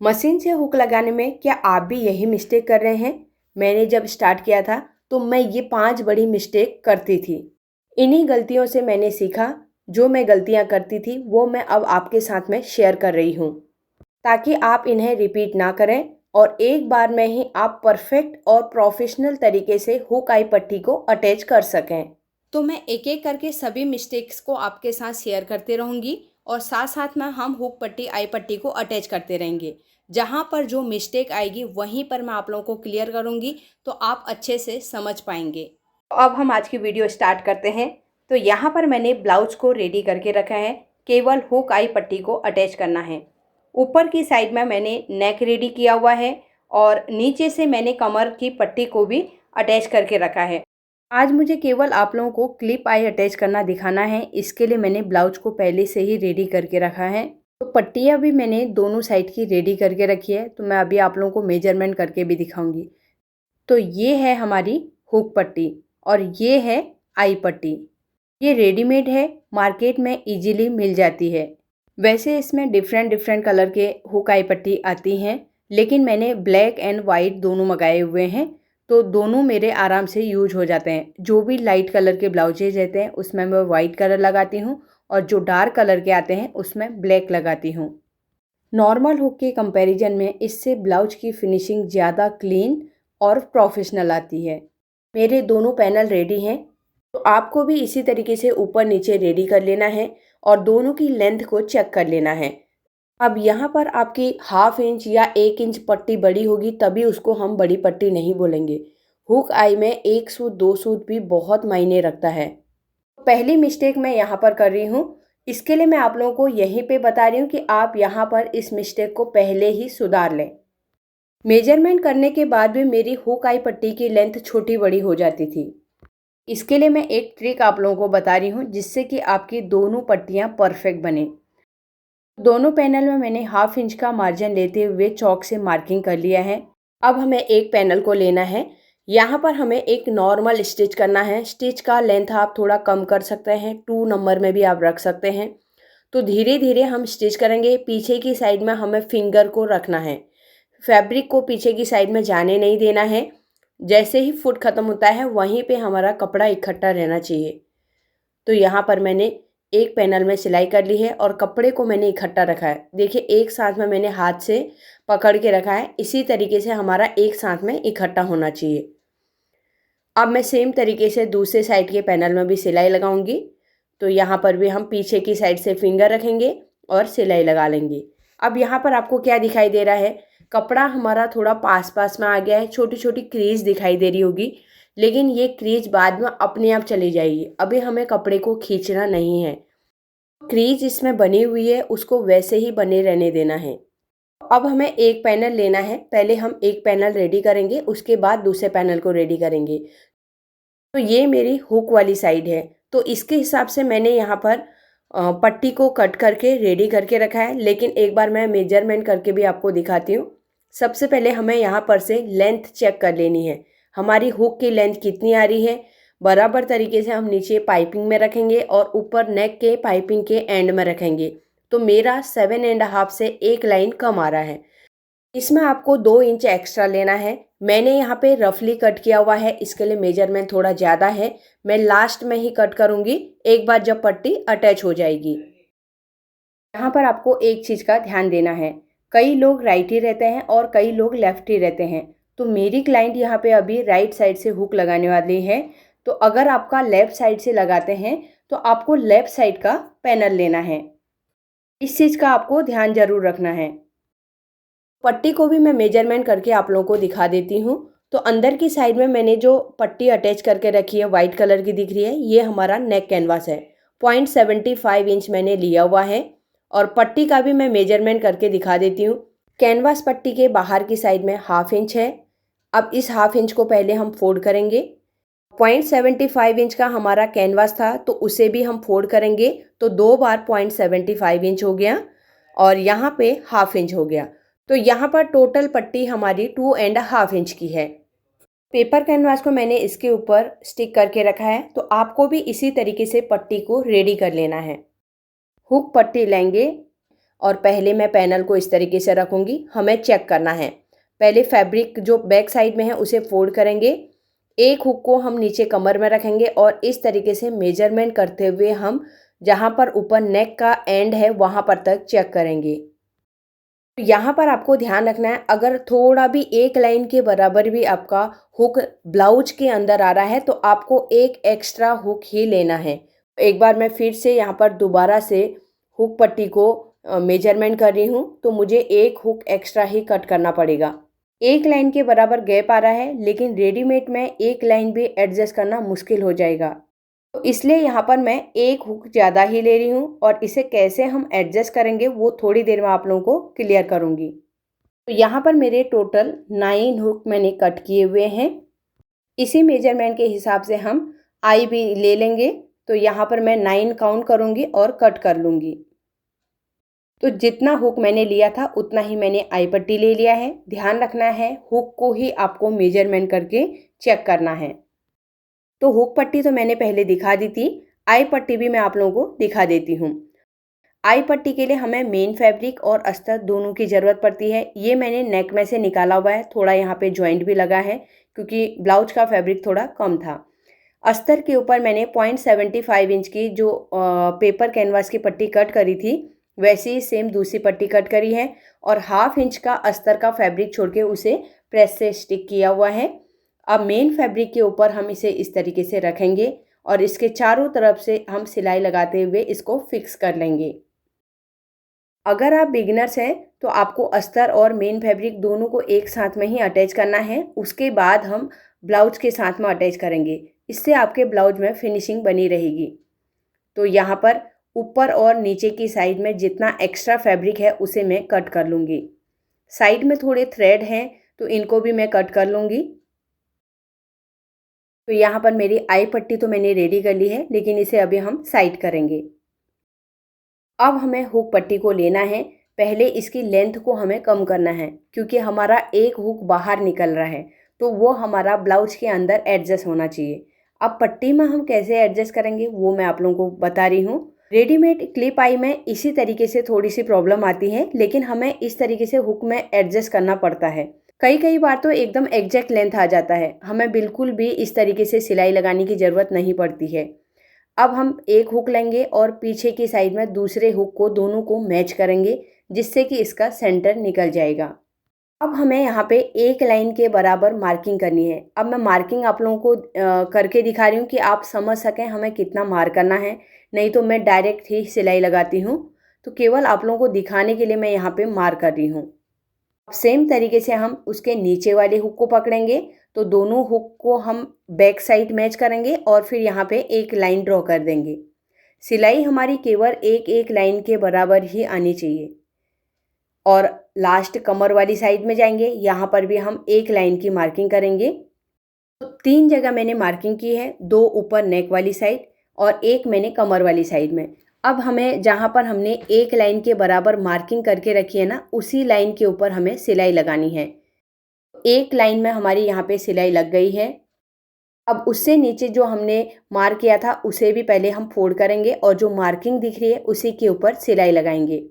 Machine से hook लगाने में क्या आप भी यही मिस्टेक कर रहे हैं? मैंने जब स्टार्ट किया था तो मैं ये 5 बड़ी मिस्टेक करती थी। इन्हीं गलतियों से मैंने सीखा। जो मैं गलतियां करती थी वो मैं अब आपके साथ में शेयर कर रही हूँ, ताकि आप इन्हें रिपीट ना करें और एक बार में ही आप परफेक्ट और प्रोफेशनल तरीके से हुक आई पट्टी को अटैच कर सकें। तो मैं एक एक करके सभी मिस्टेक्स को आपके साथ शेयर करते रहूँगी और साथ साथ में हम हुक पट्टी आई पट्टी को अटैच करते रहेंगे। जहाँ पर जो मिस्टेक आएगी वहीं पर मैं आप लोगों को क्लियर करूँगी, तो आप अच्छे से समझ पाएंगे। तो अब हम आज की वीडियो स्टार्ट करते हैं। तो यहाँ पर मैंने ब्लाउज को रेडी करके रखा है, केवल हुक आई पट्टी को अटैच करना है। ऊपर की साइड में मैंने नेक रेडी किया हुआ है और नीचे से मैंने कमर की पट्टी को भी अटैच करके रखा है। आज मुझे केवल आप लोगों को क्लिप आई अटैच करना दिखाना है, इसके लिए मैंने ब्लाउज को पहले से ही रेडी करके रखा है। तो पट्टियाँ भी मैंने दोनों साइड की रेडी करके रखी है, तो मैं अभी आप लोगों को मेजरमेंट करके भी दिखाऊंगी। तो ये है हमारी हुक पट्टी और ये है आई पट्टी। ये रेडीमेड है, मार्केट में इजीली मिल जाती है। वैसे इसमें डिफरेंट डिफरेंट कलर के हुक आई पट्टी आती हैं, लेकिन मैंने ब्लैक एंड वाइट दोनों मंगाए हुए हैं, तो दोनों मेरे आराम से यूज हो जाते हैं। जो भी लाइट कलर के ब्लाउजेज रहते हैं उसमें मैं वाइट कलर लगाती हूँ और जो डार्क कलर के आते हैं उसमें ब्लैक लगाती हूँ। नॉर्मल हुक के कंपैरिजन में इससे ब्लाउज की फिनिशिंग ज़्यादा क्लीन और प्रोफेशनल आती है। मेरे दोनों पैनल रेडी हैं, तो आपको भी इसी तरीके से ऊपर नीचे रेडी कर लेना है और दोनों की लेंथ को चेक कर लेना है। अब यहाँ पर आपकी ½ इंच या 1 इंच पट्टी बड़ी होगी तभी उसको हम बड़ी पट्टी नहीं बोलेंगे। हुक आई में 1 सूत 2 सूत भी बहुत मायने रखता है। पहली मिस्टेक मैं यहाँ पर कर रही हूँ, इसके लिए मैं आप लोगों को यहीं पे बता रही हूँ कि आप यहाँ पर इस मिस्टेक को पहले ही सुधार लें। मेजरमेंट करने के बाद भी मेरी हुक आई पट्टी की लेंथ छोटी बड़ी हो जाती थी। इसके लिए मैं एक ट्रिक आप लोगों को बता रही हूँ जिससे कि आपकी दोनों पट्टियाँ परफेक्ट बने। दोनों पैनल में मैंने ½ इंच का मार्जिन लेते हुए चौक से मार्किंग कर लिया है। अब हमें एक पैनल को लेना है। यहाँ पर हमें एक नॉर्मल स्टिच करना है। स्टिच का लेंथ आप थोड़ा कम कर सकते हैं, 2 नंबर में भी आप रख सकते हैं। तो धीरे धीरे हम स्टिच करेंगे। पीछे की साइड में हमें फिंगर को रखना है, फैब्रिक को पीछे की साइड में जाने नहीं देना है। जैसे ही फुट ख़त्म होता है वहीं पे हमारा कपड़ा इकट्ठा रहना चाहिए। तो यहाँ पर मैंने एक पैनल में सिलाई कर ली है और कपड़े को मैंने इकट्ठा रखा है। देखिए एक साथ में मैंने हाथ से पकड़ के रखा है, इसी तरीके से हमारा एक साथ में इकट्ठा होना चाहिए। अब मैं सेम तरीके से दूसरे साइड के पैनल में भी सिलाई लगाऊंगी। तो यहाँ पर भी हम पीछे की साइड से फिंगर रखेंगे और सिलाई लगा लेंगे। अब यहाँ पर आपको क्या दिखाई दे रहा है, कपड़ा हमारा थोड़ा पास पास में आ गया है, छोटी छोटी क्रीज दिखाई दे रही होगी, लेकिन ये क्रीज बाद में अपने आप चली जाएगी। अभी हमें कपड़े को खींचना नहीं है, क्रीज इसमें बनी हुई है उसको वैसे ही बने रहने देना है। अब हमें एक पैनल लेना है, पहले हम एक पैनल रेडी करेंगे, उसके बाद दूसरे पैनल को रेडी करेंगे। तो ये मेरी हुक वाली साइड है, तो इसके हिसाब से मैंने यहाँ पर पट्टी को कट करके रेडी करके रखा है। लेकिन एक बार मैं मेजरमेंट करके भी आपको दिखाती हूँ। सबसे पहले हमें यहाँ पर से लेंथ चेक कर लेनी है, हमारी हुक की लेंथ कितनी आ रही है। बराबर तरीके से हम नीचे पाइपिंग में रखेंगे और ऊपर नेक के पाइपिंग के एंड में रखेंगे। तो मेरा 7.5 से एक लाइन कम आ रहा है। इसमें आपको 2 इंच एक्स्ट्रा लेना है। मैंने यहाँ पे रफली कट किया हुआ है, इसके लिए मेजरमेंट थोड़ा ज़्यादा है। मैं लास्ट में ही कट करूँगी एक बार जब पट्टी अटैच हो जाएगी। यहाँ पर आपको एक चीज़ का ध्यान देना है, कई लोग राइटी रहते हैं और कई लोग लेफ्टी रहते हैं। तो मेरी क्लाइंट यहाँ पे अभी राइट साइड से हुक लगाने वाली है। तो अगर आपका लेफ्ट साइड से लगाते हैं तो आपको लेफ्ट साइड का पैनल लेना है। इस चीज़ का आपको ध्यान जरूर रखना है। पट्टी को भी मैं मेजरमेंट करके आप लोगों को दिखा देती हूँ। तो अंदर की साइड में मैंने जो पट्टी अटैच करके रखी है, वाइट कलर की दिख रही है, ये हमारा नेक कैनवास है। 0.75 इंच मैंने लिया हुआ है और पट्टी का भी मैं मेजरमेंट करके दिखा देती हूँ। कैनवास पट्टी के बाहर की साइड में ½ इंच है। अब इस ½ इंच को पहले हम फोल्ड करेंगे। 0.75 इंच का हमारा कैनवास था तो उसे भी हम फोल्ड करेंगे, तो 2 बार 0.75 इंच हो गया और यहाँ पे ½ इंच हो गया। तो यहाँ पर टोटल पट्टी हमारी 2.5 इंच की है। पेपर कैनवास को मैंने इसके ऊपर स्टिक करके रखा है, तो आपको भी इसी तरीके से पट्टी को रेडी कर लेना है। हुक पट्टी लेंगे और पहले मैं पैनल को इस तरीके से रखूँगी। हमें चेक करना है। पहले फैब्रिक जो बैक साइड में है उसे फोल्ड करेंगे। एक हुक को हम नीचे कमर में रखेंगे और इस तरीके से मेजरमेंट करते हुए हम जहाँ पर ऊपर नेक का एंड है वहाँ पर तक चेक करेंगे। यहाँ पर आपको ध्यान रखना है, अगर थोड़ा भी एक लाइन के बराबर भी आपका हुक ब्लाउज के अंदर आ रहा है तो आपको एक एक्स्ट्रा हुक ही लेना है। एक बार मैं फिर से यहाँ पर दोबारा से हुक पट्टी को मेजरमेंट कर रही हूँ, तो मुझे एक हुक एक्स्ट्रा ही कट करना पड़ेगा। एक लाइन के बराबर गैप आ रहा है, लेकिन रेडीमेड में एक लाइन भी एडजस्ट करना मुश्किल हो जाएगा, तो इसलिए यहाँ पर मैं एक हुक ज़्यादा ही ले रही हूँ और इसे कैसे हम एडजस्ट करेंगे वो थोड़ी देर में आप लोगों को क्लियर करूँगी। तो यहाँ पर मेरे टोटल 9 हुक मैंने कट किए हुए हैं। इसी मेजरमेंट के हिसाब से हम आई भी ले लेंगे। तो यहाँ पर मैं 9 काउंट करूँगी और कट कर लूँगी। तो जितना हुक मैंने लिया था उतना ही मैंने आई पट्टी ले लिया है। ध्यान रखना है, हुक को ही आपको मेजरमेंट करके चेक करना है। तो हुक पट्टी तो मैंने पहले दिखा दी थी, आई पट्टी भी मैं आप लोगों को दिखा देती हूँ। आई पट्टी के लिए हमें मेन फैब्रिक और अस्तर दोनों की ज़रूरत पड़ती है। ये मैंने नेक में से निकाला हुआ है, थोड़ा यहाँ पे जॉइंट भी लगा है क्योंकि ब्लाउज का फैब्रिक थोड़ा कम था। अस्तर के ऊपर मैंने 0.75 इंच की जो पेपर कैनवास की पट्टी कट करी थी, वैसे ही सेम दूसरी पट्टी कट करी है और 1/2 इंच का अस्तर का फैब्रिक छोड़ के उसे प्रेस से स्टिक किया हुआ है। अब मेन फैब्रिक के ऊपर हम इसे इस तरीके से रखेंगे और इसके चारों तरफ से हम सिलाई लगाते हुए इसको फिक्स कर लेंगे। अगर आप बिगिनर्स हैं तो आपको अस्तर और मेन फैब्रिक दोनों को एक साथ में ही अटैच करना है, उसके बाद हम ब्लाउज के साथ में अटैच करेंगे। इससे आपके ब्लाउज में फिनिशिंग बनी रहेगी। तो यहाँ पर ऊपर और नीचे की साइड में जितना एक्स्ट्रा फैब्रिक है उसे मैं कट कर लूँगी। साइड में थोड़े थ्रेड हैं तो इनको भी मैं कट कर लूँगी। तो यहाँ पर मेरी आई पट्टी तो मैंने रेडी कर ली है, लेकिन इसे अभी हम साइड करेंगे। अब हमें हुक पट्टी को लेना है। पहले इसकी लेंथ को हमें कम करना है क्योंकि हमारा एक हुक बाहर निकल रहा है, तो वो हमारा ब्लाउज के अंदर एडजस्ट होना चाहिए। अब पट्टी में हम कैसे एडजस्ट करेंगे वो मैं आप लोगों को बता रही हूँ। रेडीमेड क्लिप आई में इसी तरीके से थोड़ी सी प्रॉब्लम आती है, लेकिन हमें इस तरीके से हुक में एडजस्ट करना पड़ता है। कई बार तो एकदम एग्जैक्ट लेंथ आ जाता है, हमें बिल्कुल भी इस तरीके से सिलाई लगाने की ज़रूरत नहीं पड़ती है। अब हम एक हुक लेंगे और पीछे की साइड में दूसरे हुक को दोनों को मैच करेंगे, जिससे कि इसका सेंटर निकल जाएगा। अब हमें यहाँ पे एक लाइन के बराबर मार्किंग करनी है। अब मैं मार्किंग आप लोगों को करके दिखा रही हूँ कि आप समझ सकें हमें कितना मार्क करना है, नहीं तो मैं डायरेक्ट ही सिलाई लगाती हूँ। तो केवल आप लोगों को दिखाने के लिए मैं यहाँ पे मार्क कर रही हूँ। सेम तरीके से हम उसके नीचे वाले हुक को पकड़ेंगे, तो दोनों हुक को हम बैक साइड मैच करेंगे और फिर यहाँ पे एक लाइन ड्रॉ कर देंगे। सिलाई हमारी केवल एक एक लाइन के बराबर ही आनी चाहिए। और लास्ट कमर वाली साइड में जाएंगे, यहाँ पर भी हम एक लाइन की मार्किंग करेंगे। तो 3 जगह मैंने मार्किंग की है, 2 ऊपर नेक वाली साइड और एक मैंने कमर वाली साइड में। अब हमें जहाँ पर हमने एक लाइन के बराबर मार्किंग करके रखी है ना, उसी लाइन के ऊपर हमें सिलाई लगानी है। एक लाइन में हमारी यहाँ पे सिलाई लग गई है। अब उससे नीचे जो हमने मार्क किया था उसे भी पहले हम फोल्ड करेंगे और जो मार्किंग दिख रही है उसी के ऊपर सिलाई लगाएंगे।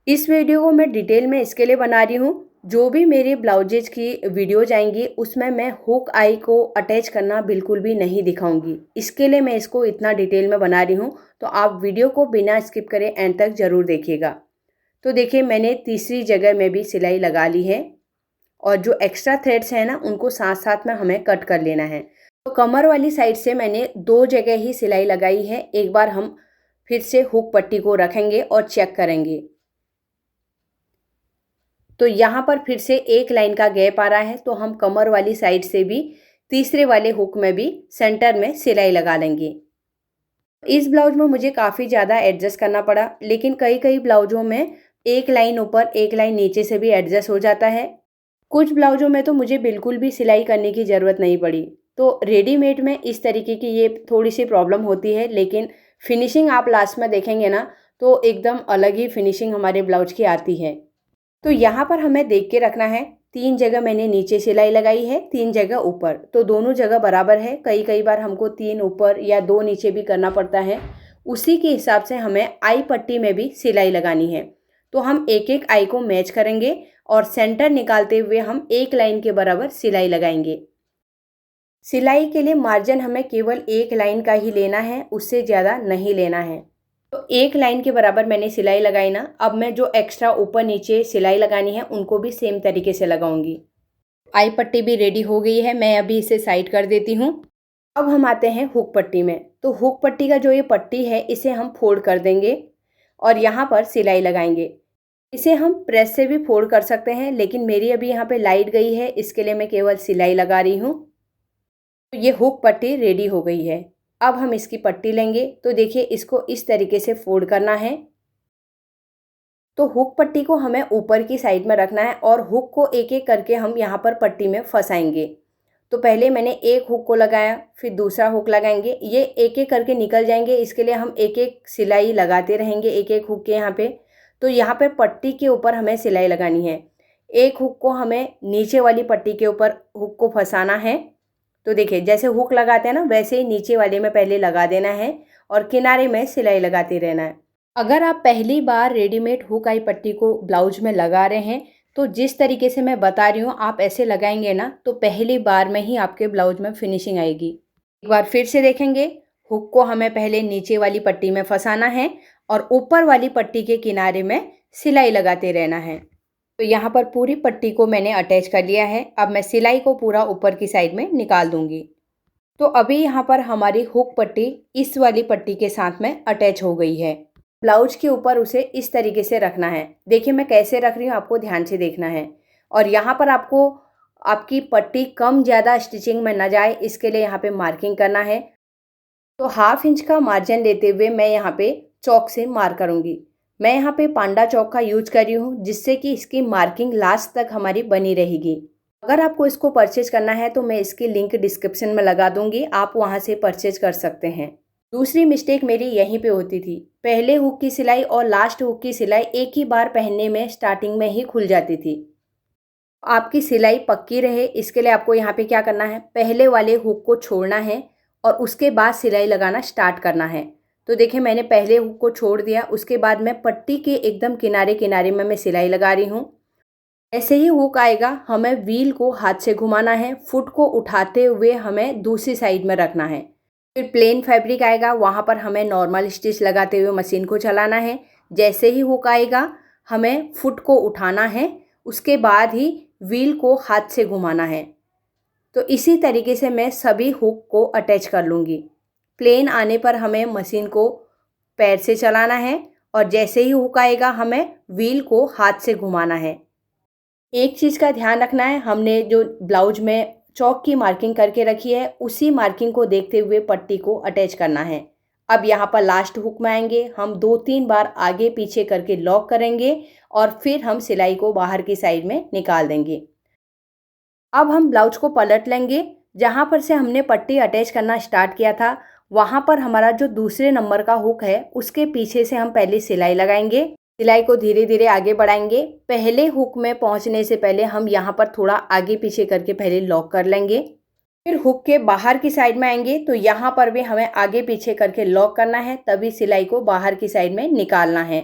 इस वीडियो को मैं डिटेल में इसके लिए बना रही हूँ, जो भी मेरे ब्लाउजेज की वीडियोज आएंगी उसमें मैं हुक आई को अटैच करना बिल्कुल भी नहीं दिखाऊंगी। इसके लिए मैं इसको इतना डिटेल में बना रही हूँ, तो आप वीडियो को बिना स्किप करे एंड तक ज़रूर देखिएगा। तो देखिए, मैंने तीसरी जगह में भी सिलाई लगा ली है और जो एक्स्ट्रा थ्रेड्स हैं ना उनको साथ साथ में हमें कट कर लेना है। तो कमर वाली साइड से मैंने 2 जगह ही सिलाई लगाई है। एक बार हम फिर से हुक पट्टी को रखेंगे और चेक करेंगे। तो यहाँ पर फिर से एक लाइन का गैप आ रहा है, तो हम कमर वाली साइड से भी तीसरे वाले हुक में भी सेंटर में सिलाई लगा लेंगे। इस ब्लाउज में मुझे काफ़ी ज़्यादा एडजस्ट करना पड़ा, लेकिन कई ब्लाउजों में एक लाइन ऊपर एक लाइन नीचे से भी एडजस्ट हो जाता है। कुछ ब्लाउजों में तो मुझे बिल्कुल भी सिलाई करने की ज़रूरत नहीं पड़ी। तो रेडीमेड में इस तरीके की ये थोड़ी सी प्रॉब्लम होती है, लेकिन फिनिशिंग आप लास्ट में देखेंगे ना तो एकदम अलग ही फिनिशिंग हमारे ब्लाउज की आती है। तो यहाँ पर हमें देख के रखना है, 3 जगह मैंने नीचे सिलाई लगाई है, 3 जगह ऊपर, तो दोनों जगह बराबर है। कई बार हमको 3 ऊपर या 2 नीचे भी करना पड़ता है। उसी के हिसाब से हमें आई पट्टी में भी सिलाई लगानी है। तो हम एक एक आई को मैच करेंगे और सेंटर निकालते हुए हम एक लाइन के बराबर सिलाई लगाएंगे। सिलाई के लिए मार्जिन हमें केवल एक लाइन का ही लेना है, उससे ज़्यादा नहीं लेना है। तो एक लाइन के बराबर मैंने सिलाई लगाई ना, अब मैं जो एक्स्ट्रा ऊपर नीचे सिलाई लगानी है उनको भी सेम तरीके से लगाऊंगी। आई पट्टी भी रेडी हो गई है, मैं अभी इसे साइड कर देती हूँ। अब हम आते हैं हुक पट्टी में। तो हुक पट्टी का जो ये पट्टी है इसे हम फोल्ड कर देंगे और यहाँ पर सिलाई लगाएंगे। इसे हम प्रेस से भी फोल्ड कर सकते हैं, लेकिन मेरी अभी यहाँ पे लाइट गई है, इसके लिए मैं केवल सिलाई लगा रही हूँ। तो ये हुक पट्टी रेडी हो गई है। अब हम इसकी पट्टी लेंगे। तो देखिए इसको इस तरीके से फोल्ड करना है। तो हुक पट्टी को हमें ऊपर की साइड में रखना है और हुक को एक एक करके हम यहाँ पर पट्टी में फंसाएंगे। तो पहले मैंने एक हुक को लगाया, फिर दूसरा हुक लगाएंगे, ये एक एक करके निकल जाएंगे। इसके लिए हम एक एक सिलाई लगाते रहेंगे एक एक हुक के यहाँ पे। तो यहाँ पे पट्टी के ऊपर हमें सिलाई लगानी है। एक हुक को हमें नीचे वाली पट्टी के ऊपर हुक को फंसाना है। तो देखिए जैसे हुक लगाते हैं ना, वैसे ही नीचे वाले में पहले लगा देना है और किनारे में सिलाई लगाते रहना है। अगर आप पहली बार रेडीमेड हुक आई पट्टी को ब्लाउज में लगा रहे हैं तो जिस तरीके से मैं बता रही हूँ आप ऐसे लगाएंगे ना, तो पहली बार में ही आपके ब्लाउज में फिनिशिंग आएगी। एक बार फिर से देखेंगे। हुक को हमें पहले नीचे वाली पट्टी में फंसाना है और ऊपर वाली पट्टी के किनारे में सिलाई लगाते रहना है। तो यहाँ पर पूरी पट्टी को मैंने अटैच कर लिया है। अब मैं सिलाई को पूरा ऊपर की साइड में निकाल दूंगी। तो अभी यहाँ पर हमारी हुक पट्टी इस वाली पट्टी के साथ में अटैच हो गई है। ब्लाउज के ऊपर उसे इस तरीके से रखना है। देखिए मैं कैसे रख रही हूँ, आपको ध्यान से देखना है। और यहाँ पर आपको आपकी पट्टी कम ज़्यादा स्टिचिंग में न जाए, इसके लिए यहाँ पे मार्किंग करना है। तो 1/2 इंच का मार्जिन लेते हुए मैं यहाँ पे चौक से मार्क करूँगी। मैं यहाँ पे पांडा चौक का यूज कर रही हूँ, जिससे कि इसकी मार्किंग लास्ट तक हमारी बनी रहेगी। अगर आपको इसको परचेज करना है तो मैं इसकी लिंक डिस्क्रिप्शन में लगा दूंगी, आप वहाँ से परचेज कर सकते हैं। दूसरी मिस्टेक मेरी यहीं पे होती थी, पहले हुक की सिलाई और लास्ट हुक की सिलाई एक ही बार पहनने में स्टार्टिंग में ही खुल जाती थी। आपकी सिलाई पक्की रहे इसके लिए आपको यहाँ पे क्या करना है, पहले वाले हुक को छोड़ना है और उसके बाद सिलाई लगाना स्टार्ट करना है। तो देखिए मैंने पहले हुक को छोड़ दिया, उसके बाद मैं पट्टी के एकदम किनारे किनारे में मैं सिलाई लगा रही हूँ। ऐसे ही हुक आएगा, हमें व्हील को हाथ से घुमाना है, फुट को उठाते हुए हमें दूसरी साइड में रखना है। फिर प्लेन फैब्रिक आएगा, वहाँ पर हमें नॉर्मल स्टिच लगाते हुए मशीन को चलाना है। जैसे ही हुक आएगा हमें फुट को उठाना है, उसके बाद ही व्हील को हाथ से घुमाना है। तो इसी तरीके से मैं सभी हुक को अटैच कर लूँगी। प्लेन आने पर हमें मशीन को पैर से चलाना है और जैसे ही हुक आएगा हमें व्हील को हाथ से घुमाना है। एक चीज़ का ध्यान रखना है, हमने जो ब्लाउज में चौक की मार्किंग करके रखी है उसी मार्किंग को देखते हुए पट्टी को अटैच करना है। अब यहाँ पर लास्ट हुक में आएंगे, हम 2-3 बार आगे पीछे करके लॉक करेंगे और फिर हम सिलाई को बाहर की साइड में निकाल देंगे। अब हम ब्लाउज को पलट लेंगे, जहाँ पर से हमने पट्टी अटैच करना स्टार्ट किया था वहाँ पर हमारा जो दूसरे नंबर का हुक है उसके पीछे से हम पहले सिलाई लगाएंगे। सिलाई को धीरे धीरे आगे बढ़ाएंगे। पहले हुक में पहुंचने से पहले हम यहाँ पर थोड़ा आगे पीछे करके पहले लॉक कर लेंगे। फिर हुक के बाहर की साइड में आएंगे तो यहाँ पर भी हमें आगे पीछे करके लॉक करना है, तभी सिलाई को बाहर की साइड में निकालना है।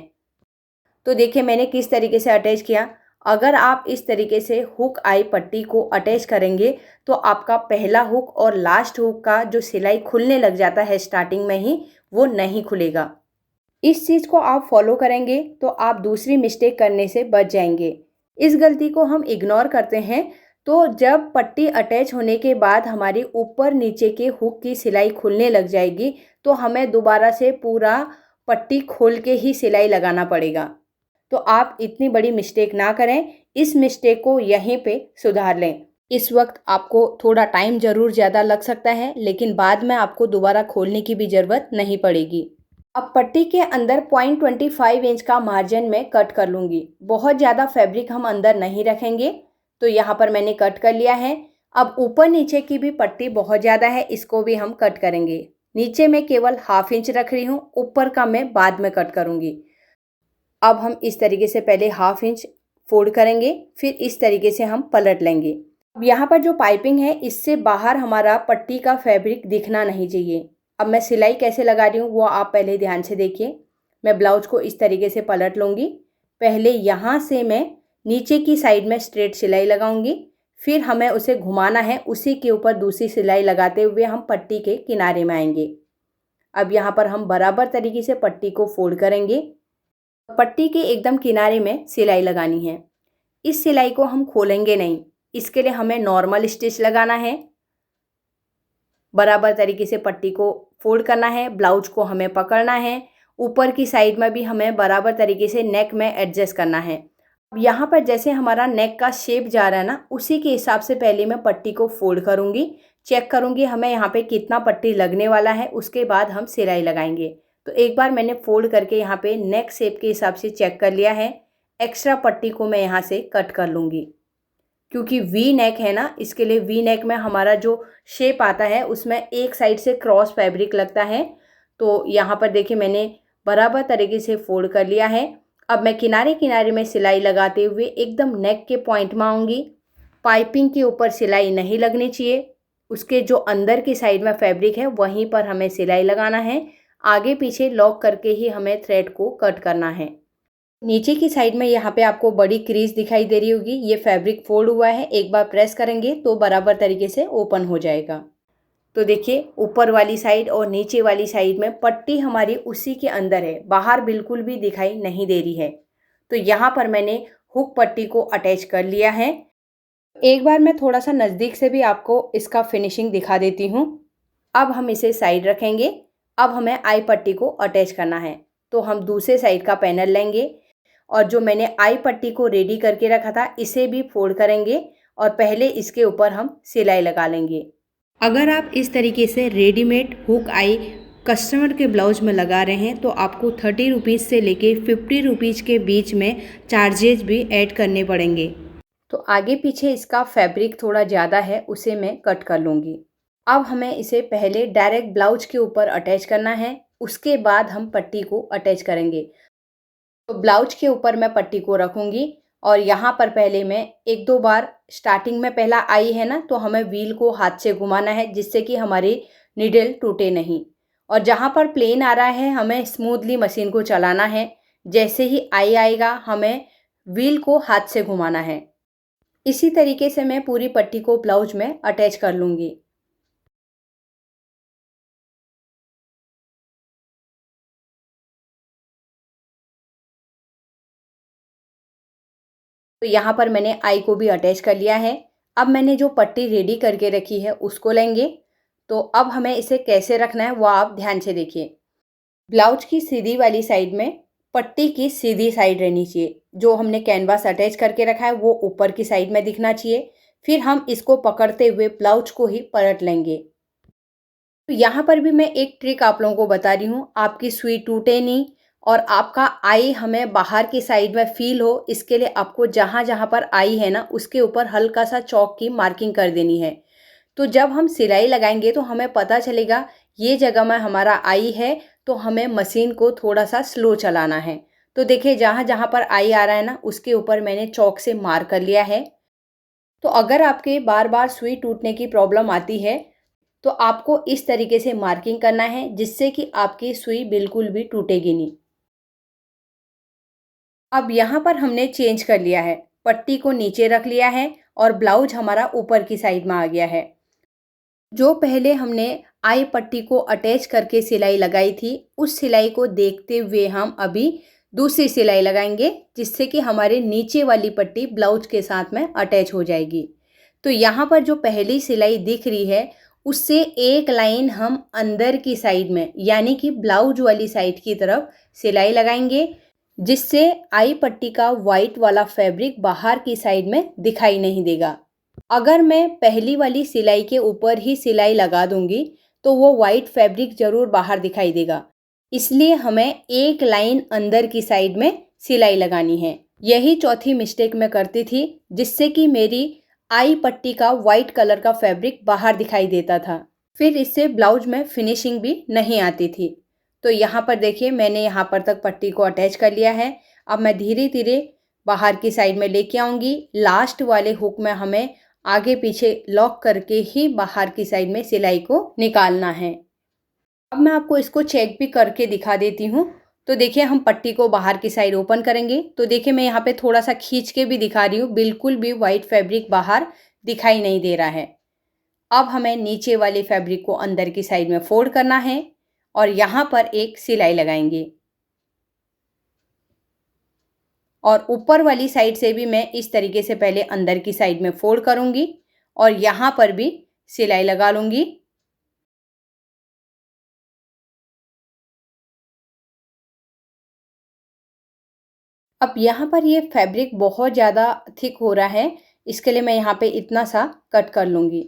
तो देखिए मैंने किस तरीके से अटैच किया। अगर आप इस तरीके से हुक आई पट्टी को अटैच करेंगे तो आपका पहला हुक और लास्ट हुक का जो सिलाई खुलने लग जाता है स्टार्टिंग में ही, वो नहीं खुलेगा। इस चीज़ को आप फॉलो करेंगे तो आप दूसरी मिस्टेक करने से बच जाएंगे। इस गलती को हम इग्नोर करते हैं। तो जब पट्टी अटैच होने के बाद हमारी ऊपर नीचे के हुक की सिलाई खुलने लग जाएगी तो हमें दोबारा से पूरा पट्टी खोल के ही सिलाई लगाना पड़ेगा। तो आप इतनी बड़ी मिस्टेक ना करें, इस मिस्टेक को यहीं पे सुधार लें। इस वक्त आपको थोड़ा टाइम ज़रूर ज़्यादा लग सकता है, लेकिन बाद में आपको दोबारा खोलने की भी ज़रूरत नहीं पड़ेगी। अब पट्टी के अंदर 0.25 इंच का मार्जिन में कट कर लूँगी। बहुत ज़्यादा फैब्रिक हम अंदर नहीं रखेंगे। तो यहाँ पर मैंने कट कर लिया है। अब ऊपर नीचे की भी पट्टी बहुत ज़्यादा है, इसको भी हम कट करेंगे। नीचे मैं केवल 1/2 इंच रख रही हूँ, ऊपर का मैं बाद में कट करूँगी। अब हम इस तरीके से पहले 1/2 इंच फोल्ड करेंगे, फिर इस तरीके से हम पलट लेंगे। अब यहाँ पर जो पाइपिंग है इससे बाहर हमारा पट्टी का फैब्रिक दिखना नहीं चाहिए। अब मैं सिलाई कैसे लगा रही हूँ वो आप पहले ध्यान से देखिए। मैं ब्लाउज को इस तरीके से पलट लूँगी, पहले यहाँ से मैं नीचे की साइड में स्ट्रेट सिलाई लगाऊंगी, फिर हमें उसे घुमाना है, उसी के ऊपर दूसरी सिलाई लगाते हुए हम पट्टी के किनारे में आएंगे। अब यहाँ पर हम बराबर तरीके से पट्टी को फोल्ड करेंगे। पट्टी के एकदम किनारे में सिलाई लगानी है। इस सिलाई को हम खोलेंगे नहीं, इसके लिए हमें नॉर्मल स्टिच लगाना है। बराबर तरीके से पट्टी को फोल्ड करना है, ब्लाउज को हमें पकड़ना है, ऊपर की साइड में भी हमें बराबर तरीके से नेक में एडजस्ट करना है। अब यहाँ पर जैसे हमारा नेक का शेप जा रहा है ना, उसी के हिसाब से पहले मैं पट्टी को फोल्ड करूँगी, चेक करूँगी हमें यहाँ पे कितना पट्टी लगने वाला है, उसके बाद हम सिलाई लगाएंगे। तो एक बार मैंने फोल्ड करके यहाँ पे नेक शेप के हिसाब से चेक कर लिया है। एक्स्ट्रा पट्टी को मैं यहाँ से कट कर लूँगी, क्योंकि वी नेक है ना, इसके लिए वी नेक में हमारा जो शेप आता है उसमें एक साइड से क्रॉस फैब्रिक लगता है। तो यहाँ पर देखिए मैंने बराबर तरीके से फोल्ड कर लिया है। अब मैं किनारे किनारे में सिलाई लगाते हुए एकदम नेक के पॉइंट में आऊँगी। पाइपिंग के ऊपर सिलाई नहीं लगनी चाहिए, उसके जो अंदर की साइड में फैब्रिक है वहीं पर हमें सिलाई लगाना है। आगे पीछे लॉक करके ही हमें थ्रेड को कट करना है। नीचे की साइड में यहाँ पे आपको बड़ी क्रीज दिखाई दे रही होगी, ये फैब्रिक फोल्ड हुआ है, एक बार प्रेस करेंगे तो बराबर तरीके से ओपन हो जाएगा। तो देखिए ऊपर वाली साइड और नीचे वाली साइड में पट्टी हमारी उसी के अंदर है, बाहर बिल्कुल भी दिखाई नहीं दे रही है। तो यहाँ पर मैंने हुक पट्टी को अटैच कर लिया है। एक बार मैं थोड़ा सा नज़दीक से भी आपको इसका फिनिशिंग दिखा देती हूँ। अब हम इसे साइड रखेंगे। अब हमें आई पट्टी को अटैच करना है, तो हम दूसरे साइड का पैनल लेंगे और जो मैंने आई पट्टी को रेडी करके रखा था इसे भी फोल्ड करेंगे और पहले इसके ऊपर हम सिलाई लगा लेंगे। अगर आप इस तरीके से रेडीमेड हुक आई कस्टमर के ब्लाउज में लगा रहे हैं तो आपको 30 रुपीज़ से लेके 50 रुपीज़ के बीच में चार्जेज भी ऐड करने पड़ेंगे। तो आगे पीछे इसका फैब्रिक थोड़ा ज़्यादा है, उसे मैं कट कर लूँगी। अब हमें इसे पहले डायरेक्ट ब्लाउज के ऊपर अटैच करना है, उसके बाद हम पट्टी को अटैच करेंगे। तो ब्लाउज के ऊपर मैं पट्टी को रखूँगी और यहाँ पर पहले मैं एक दो बार स्टार्टिंग में पहला आई है ना, तो हमें व्हील को हाथ से घुमाना है जिससे कि हमारी नीडल टूटे नहीं। और जहाँ पर प्लेन आ रहा है हमें स्मूथली मशीन को चलाना है। जैसे ही आई आएगा हमें व्हील को हाथ से घुमाना है। इसी तरीके से मैं पूरी पट्टी को ब्लाउज में अटैच कर लूँगी। तो यहाँ पर मैंने आई को भी अटैच कर लिया है। अब मैंने जो पट्टी रेडी करके रखी है उसको लेंगे। तो अब हमें इसे कैसे रखना है वो आप ध्यान से देखिए। ब्लाउज की सीधी वाली साइड में पट्टी की सीधी साइड रहनी चाहिए। जो हमने कैनवास अटैच करके रखा है वो ऊपर की साइड में दिखना चाहिए। फिर हम इसको पकड़ते हुए ब्लाउज को ही पलट लेंगे। तो यहाँ पर भी मैं एक ट्रिक आप लोगों को बता रही हूँ, आपकी सुई टूटे नहीं और आपका आई हमें बाहर की साइड में फील हो, इसके लिए आपको जहाँ जहाँ पर आई है ना उसके ऊपर हल्का सा चौक की मार्किंग कर देनी है। तो जब हम सिलाई लगाएंगे तो हमें पता चलेगा ये जगह में हमारा आई है, तो हमें मशीन को थोड़ा सा स्लो चलाना है। तो देखिए जहाँ जहाँ पर आई आ रहा है ना उसके ऊपर मैंने चौक से मार्क कर लिया है। तो अगर आपके बार बार सुई टूटने की प्रॉब्लम आती है तो आपको इस तरीके से मार्किंग करना है जिससे कि आपकी सुई बिल्कुल भी टूटेगी नहीं। अब यहाँ पर हमने चेंज कर लिया है, पट्टी को नीचे रख लिया है और ब्लाउज हमारा ऊपर की साइड में आ गया है। जो पहले हमने आई पट्टी को अटैच करके सिलाई लगाई थी उस सिलाई को देखते हुए हम अभी दूसरी सिलाई लगाएंगे जिससे कि हमारे नीचे वाली पट्टी ब्लाउज के साथ में अटैच हो जाएगी। तो यहाँ पर जो पहली सिलाई दिख रही है उससे एक लाइन हम अंदर की साइड में यानी कि ब्लाउज वाली साइड की तरफ सिलाई लगाएंगे जिससे आई पट्टी का वाइट वाला फैब्रिक बाहर की साइड में दिखाई नहीं देगा। अगर मैं पहली वाली सिलाई के ऊपर ही सिलाई लगा दूंगी तो वो वाइट फैब्रिक ज़रूर बाहर दिखाई देगा, इसलिए हमें एक लाइन अंदर की साइड में सिलाई लगानी है। यही चौथी मिस्टेक मैं करती थी जिससे कि मेरी आई पट्टी का वाइट कलर का फैब्रिक बाहर दिखाई देता था, फिर इससे ब्लाउज में फिनिशिंग भी नहीं आती थी। तो यहाँ पर देखिए मैंने यहाँ पर तक पट्टी को अटैच कर लिया है। अब मैं धीरे धीरे बाहर की साइड में लेके आऊँगी। लास्ट वाले हुक में हमें आगे पीछे लॉक करके ही बाहर की साइड में सिलाई को निकालना है। अब मैं आपको इसको चेक भी करके दिखा देती हूँ। तो देखिए हम पट्टी को बाहर की साइड ओपन करेंगे। तो देखिए मैं यहाँ पे थोड़ा सा खींच के भी दिखा रही हूँ, बिल्कुल भी वाइट फैब्रिक बाहर दिखाई नहीं दे रहा है। अब हमें नीचे वाली फैब्रिक को अंदर की साइड में फोल्ड करना है और यहाँ पर एक सिलाई लगाएंगे और ऊपर वाली साइड से भी मैं इस तरीके से पहले अंदर की साइड में फोल्ड करूँगी और यहाँ पर भी सिलाई लगा लूँगी। अब यहाँ पर ये फैब्रिक बहुत ज़्यादा थिक हो रहा है, इसके लिए मैं यहाँ पे इतना सा कट कर लूँगी।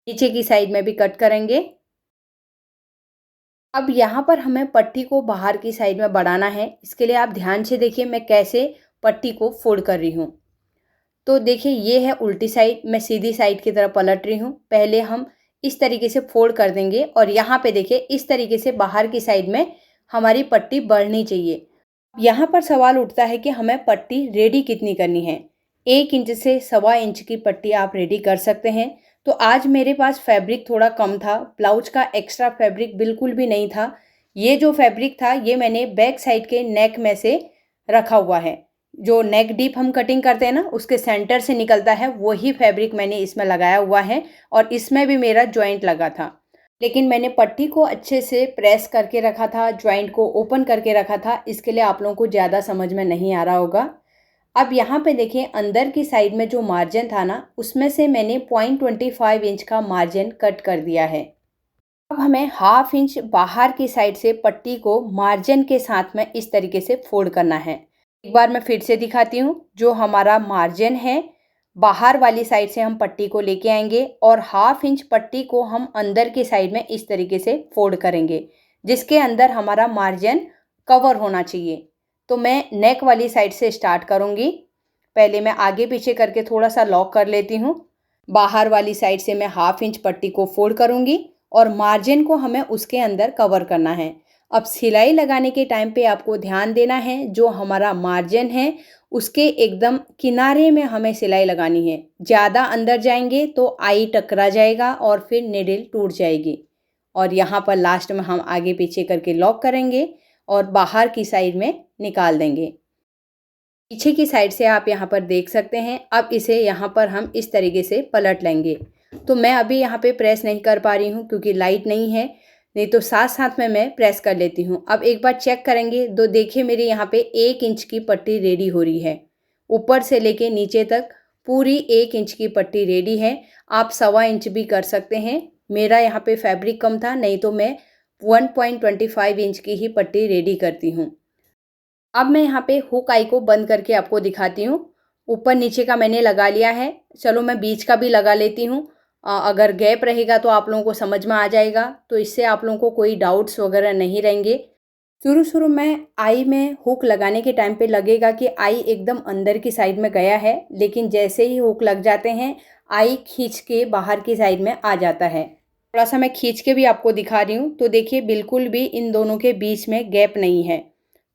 नीचे की साइड में भी कट करेंगे। अब यहाँ पर हमें पट्टी को बाहर की साइड में बढ़ाना है, इसके लिए आप ध्यान से देखिए मैं कैसे पट्टी को फोल्ड कर रही हूँ। तो देखिए ये है उल्टी साइड, मैं सीधी साइड की तरफ पलट रही हूँ। पहले हम इस तरीके से फोल्ड कर देंगे और यहाँ पे देखिए इस तरीके से बाहर की साइड में हमारी पट्टी बढ़नी चाहिए। यहाँ पर सवाल उठता है कि हमें पट्टी रेडी कितनी करनी है। 1 इंच से 1.25 इंच की पट्टी आप रेडी कर सकते हैं। तो आज मेरे पास फैब्रिक थोड़ा कम था, ब्लाउज का एक्स्ट्रा फैब्रिक बिल्कुल भी नहीं था। ये जो फैब्रिक था ये मैंने बैक साइड के नेक में से रखा हुआ है। जो नेक डीप हम कटिंग करते हैं ना, उसके सेंटर से निकलता है, वही फैब्रिक मैंने इसमें लगाया हुआ है और इसमें भी मेरा जॉइंट लगा था। लेकिन मैंने पट्टी को अच्छे से प्रेस करके रखा था, जॉइंट को ओपन करके रखा था, इसके लिए आप लोगों को ज़्यादा समझ में नहीं आ रहा होगा। अब यहाँ पे देखिए अंदर की साइड में जो मार्जिन था ना, उसमें से मैंने 0.25 इंच का मार्जिन कट कर दिया है। अब हमें 1/2 इंच बाहर की साइड से पट्टी को मार्जिन के साथ में इस तरीके से फोल्ड करना है। एक बार मैं फिर से दिखाती हूँ। जो हमारा मार्जिन है, बाहर वाली साइड से हम पट्टी को लेके आएंगे और 1/2 इंच पट्टी को हम अंदर की साइड में इस तरीके से फोल्ड करेंगे, जिसके अंदर हमारा मार्जिन कवर होना चाहिए। तो मैं नेक वाली साइड से स्टार्ट करूँगी। पहले मैं आगे पीछे करके थोड़ा सा लॉक कर लेती हूँ। बाहर वाली साइड से मैं 1/2 इंच पट्टी को फोल्ड करूँगी और मार्जिन को हमें उसके अंदर कवर करना है। अब सिलाई लगाने के टाइम पे आपको ध्यान देना है, जो हमारा मार्जिन है उसके एकदम किनारे में हमें सिलाई लगानी है। ज़्यादा अंदर जाएंगे तो आई टकरा जाएगा और फिर निडल टूट जाएगी। और यहाँ पर लास्ट में हम आगे पीछे करके लॉक करेंगे और बाहर की साइड में निकाल देंगे। पीछे की साइड से आप यहाँ पर देख सकते हैं। अब इसे यहाँ पर हम इस तरीके से पलट लेंगे। तो मैं अभी यहाँ पे प्रेस नहीं कर पा रही हूँ क्योंकि लाइट नहीं है, नहीं तो साथ साथ में मैं प्रेस कर लेती हूँ। अब एक बार चेक करेंगे तो देखिए मेरे यहाँ पे 1 इंच की पट्टी रेडी हो रही है। ऊपर से लेके नीचे तक पूरी 1 इंच की पट्टी रेडी है। आप 1.25 इंच भी कर सकते हैं। मेरा यहाँ पे फैब्रिक कम था, नहीं तो मैं 1.25 इंच की ही पट्टी रेडी करती हूँ। अब मैं यहाँ पे हुक आई को बंद करके आपको दिखाती हूँ। ऊपर नीचे का मैंने लगा लिया है। चलो मैं बीच का भी लगा लेती हूँ। अगर गैप रहेगा तो आप लोगों को समझ में आ जाएगा, तो इससे आप लोगों को कोई डाउट्स वगैरह नहीं रहेंगे। शुरू में आई में हुक लगाने के टाइम पे लगेगा कि आई एकदम अंदर की साइड में गया है, लेकिन जैसे ही हुक लग जाते हैं आई खींच के बाहर की साइड में आ जाता है। थोड़ा सा मैं खींच के भी आपको दिखा रही हूँ। तो देखिए बिल्कुल भी इन दोनों के बीच में गैप नहीं है।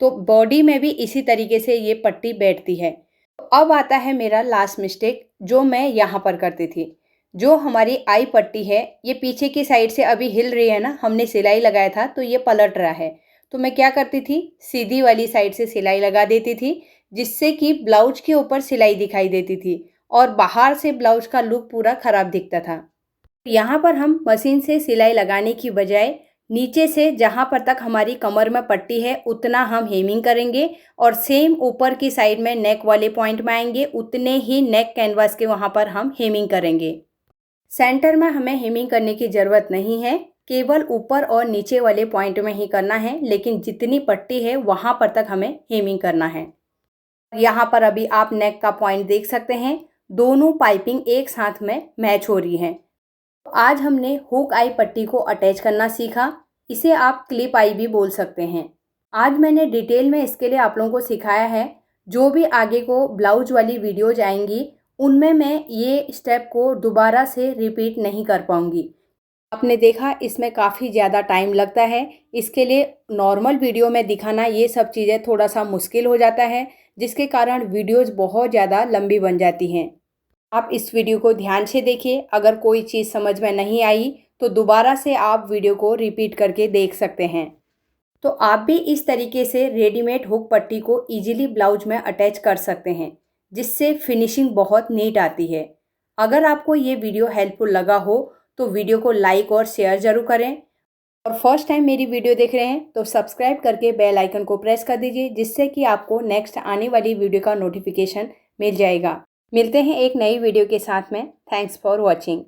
तो बॉडी में भी इसी तरीके से ये पट्टी बैठती है। तो अब आता है मेरा लास्ट मिस्टेक, जो मैं यहाँ पर करती थी। जो हमारी आई पट्टी है ये पीछे की साइड से अभी हिल रही है ना, हमने सिलाई लगाया था तो ये पलट रहा है। तो मैं क्या करती थी, सीधी वाली साइड से सिलाई लगा देती थी, जिससे कि ब्लाउज के ऊपर सिलाई दिखाई देती थी और बाहर से ब्लाउज का लुक पूरा ख़राब दिखता था। यहाँ पर हम मशीन से सिलाई लगाने की बजाय नीचे से जहाँ पर तक हमारी कमर में पट्टी है उतना हम हेमिंग करेंगे और सेम ऊपर की साइड में नेक वाले पॉइंट में आएंगे, उतने ही नेक कैनवास के वहाँ पर हम हेमिंग करेंगे। सेंटर में हमें हेमिंग करने की ज़रूरत नहीं है, केवल ऊपर और नीचे वाले पॉइंट में ही करना है, लेकिन जितनी पट्टी है वहाँ पर तक हमें हेमिंग करना है। यहाँ पर अभी आप नेक का पॉइंट देख सकते हैं, दोनों पाइपिंग एक साथ में मैच हो रही हैं। आज हमने हुक आई पट्टी को अटैच करना सीखा, इसे आप क्लिप आई भी बोल सकते हैं। आज मैंने डिटेल में इसके लिए आप लोगों को सिखाया है। जो भी आगे को ब्लाउज वाली वीडियोज आएंगी उनमें मैं ये स्टेप को दोबारा से रिपीट नहीं कर पाऊँगी। आपने देखा इसमें काफ़ी ज़्यादा टाइम लगता है, इसके लिए नॉर्मल वीडियो में दिखाना ये सब चीज़ें थोड़ा सा मुश्किल हो जाता है, जिसके कारण वीडियोज़ बहुत ज़्यादा लंबी बन जाती हैं। आप इस वीडियो को ध्यान से देखिए, अगर कोई चीज़ समझ में नहीं आई तो दोबारा से आप वीडियो को रिपीट करके देख सकते हैं। तो आप भी इस तरीके से रेडीमेड हुक पट्टी को इजीली ब्लाउज में अटैच कर सकते हैं, जिससे फिनिशिंग बहुत नीट आती है। अगर आपको ये वीडियो हेल्पफुल लगा हो तो वीडियो को लाइक और शेयर ज़रूर करें, और फर्स्ट टाइम मेरी वीडियो देख रहे हैं तो सब्सक्राइब करके बेल आइकन को प्रेस कर दीजिए, जिससे कि आपको नेक्स्ट आने वाली वीडियो का नोटिफिकेशन मिल जाएगा। मिलते हैं एक नई वीडियो के साथ में। Thanks for watching.